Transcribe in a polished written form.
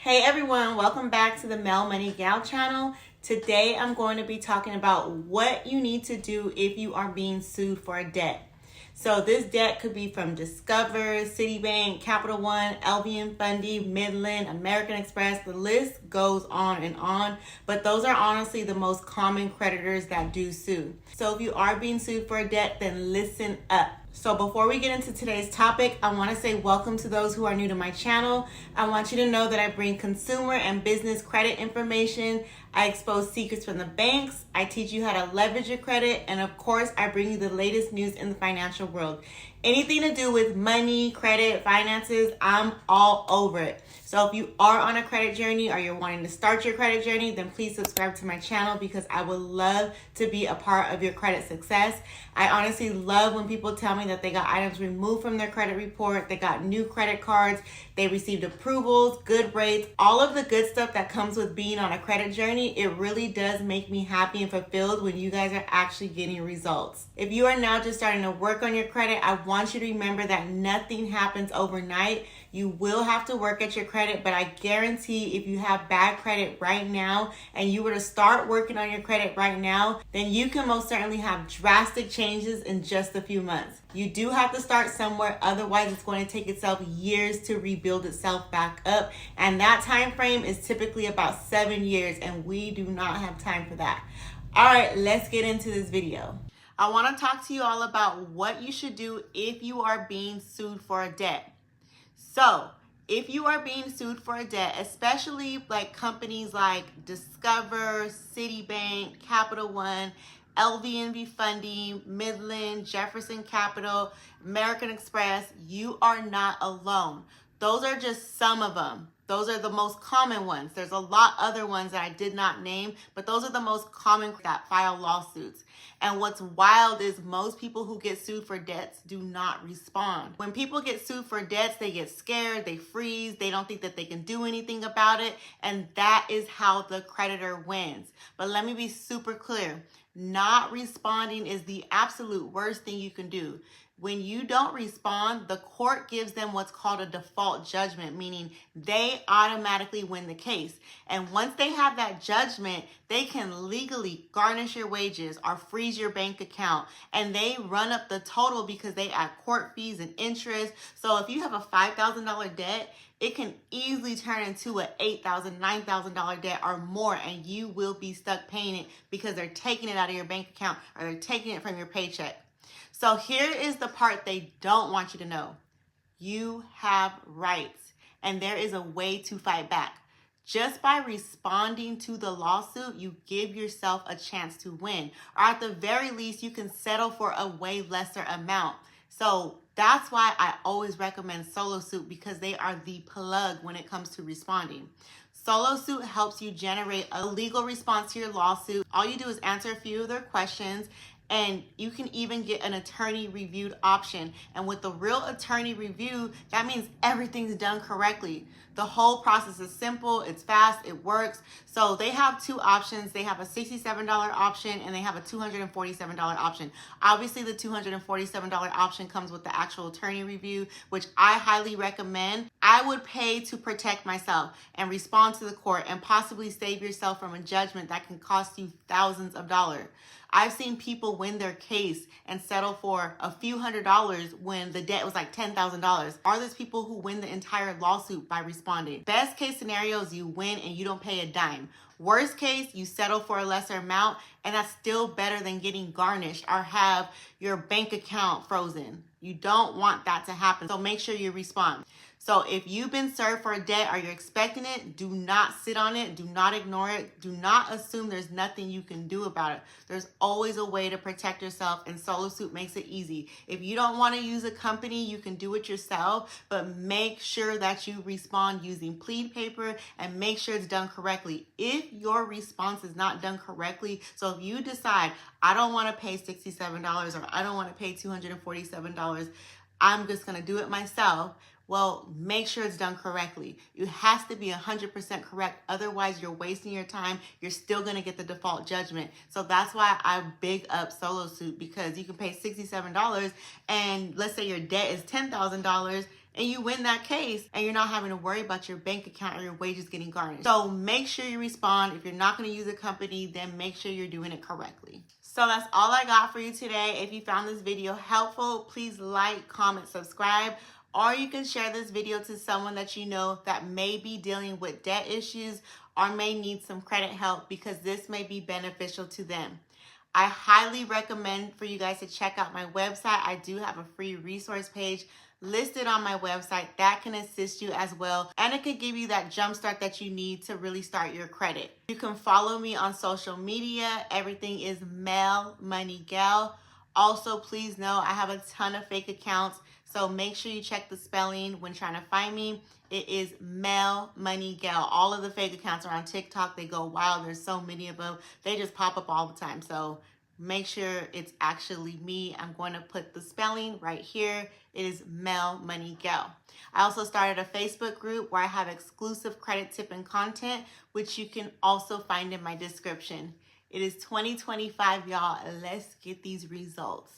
Hey everyone, welcome back to the Mel Money Gal channel. Today I'm going to be talking about what you need to do if you are being sued for a debt. So this debt could be from Discover, Citibank, Capital One, LVN Funding, Midland, American Express. The list goes on and on, but those are honestly the most common creditors that do sue. So if you are being sued for a debt, then listen up. So before we get into today's topic, I want to say welcome to those who are new to my channel. I want you to know that I bring consumer and business credit information. I expose secrets from the banks. I teach you how to leverage your credit. And of course, I bring you the latest news in the financial world. Anything to do with money, credit, finances, I'm all over it. So if you are on a credit journey or you're wanting to start your credit journey, then please subscribe to my channel because I would love to be a part of your credit success. I honestly love when people tell me that they got items removed from their credit report, they got new credit cards, they received approvals, good rates, all of the good stuff that comes with being on a credit journey. It really does make me happy and fulfilled when you guys are actually getting results. If you are now just starting to work on your credit, I want you to remember that nothing happens overnight. You will have to work at your credit, but I guarantee if you have bad credit right now and you were to start working on your credit right now, then you can most certainly have drastic changes in just a few months. You do have to start somewhere, otherwise it's going to take itself years to rebuild itself back up. And that time frame is typically about 7 years, and we do not have time for that. All right, let's get into this video. I want to talk to you all about what you should do if you are being sued for a debt. So if you are being sued for a debt, especially like companies like Discover, Citibank, Capital One, LVN Funding, Midland, Jefferson Capital, American Express, you are not alone. Those are just some of them. Those are the most common ones. There's a lot other ones that I did not name, but those are the most common that file lawsuits. And what's wild is most people who get sued for debts do not respond. When people get sued for debts, they get scared, they freeze, they don't think that they can do anything about it, and that is how the creditor wins. But let me be super clear. Not responding is the absolute worst thing you can do. When you don't respond, the court gives them what's called a default judgment, meaning they automatically win the case. And once they have that judgment, they can legally garnish your wages or freeze your bank account. And they run up the total because they add court fees and interest. So if you have a $5,000 debt, it can easily turn into an $8,000, $9,000 debt or more, and you will be stuck paying it because they're taking it out of your bank account or they're taking it from your paycheck. So here is the part they don't want you to know. You have rights, and there is a way to fight back. Just by responding to the lawsuit, you give yourself a chance to win, or at the very least, you can settle for a way lesser amount. So that's why I always recommend Solosuit, because they are the plug when it comes to responding. Solosuit helps you generate a legal response to your lawsuit. All you do is answer a few of their questions, and you can even get an attorney reviewed option. And with the real attorney review, that means everything's done correctly. The whole process is simple, it's fast, it works. So they have two options. They have a $67 option and they have a $247 option. Obviously the $247 option comes with the actual attorney review, which I highly recommend. I would pay to protect myself and respond to the court and possibly save yourself from a judgment that can cost you thousands of dollars. I've seen people win their case and settle for a few $100s when the debt was like $10,000. Are those people who win the entire lawsuit by responding? Best case scenario is you win and you don't pay a dime. Worst case, you settle for a lesser amount, and that's still better than getting garnished or have your bank account frozen. You don't want that to happen, so make sure you respond. So if you've been served for a debt or you're expecting it, do not sit on it. Do not ignore it. Do not assume there's nothing you can do about it. There's always a way to protect yourself, and Solosuit makes it easy. If you don't want to use a company, you can do it yourself, but make sure that you respond using plead paper and make sure it's done correctly. If your response is not done correctly, so if you decide, I don't want to pay $67 or I don't want to pay $247, I'm just going to do it myself. Well, make sure it's done correctly. It has to be 100% correct. Otherwise, you're wasting your time. You're still going to get the default judgment. So that's why I big up Solosuit, because you can pay $67 and let's say your debt is $10,000 and you win that case, and you're not having to worry about your bank account or your wages getting garnished. So make sure you respond. If you're not going to use a company, then make sure you're doing it correctly. So that's all I got for you today. If you found this video helpful, please like, comment, subscribe, or you can share this video to someone that you know that may be dealing with debt issues or may need some credit help, because this may be beneficial to them. I highly recommend for you guys to check out my website. I do have a free resource page listed on my website that can assist you as well, and it could give you that jump start that you need to really start your credit. You can follow me on social media. Everything is Mel Money Gal. Also, please know I have a ton of fake accounts, so make sure you check the spelling when trying to find me. It is Mel Money Gal. All of the fake accounts are on TikTok. They go wild. There's so many of them. They just pop up all the time. So make sure it's actually me. I'm going to put the spelling right here. It is Mel Money Gal. I also started a Facebook group where I have exclusive credit tip and content, which you can also find in my description. It is 2025, y'all. Let's get these results.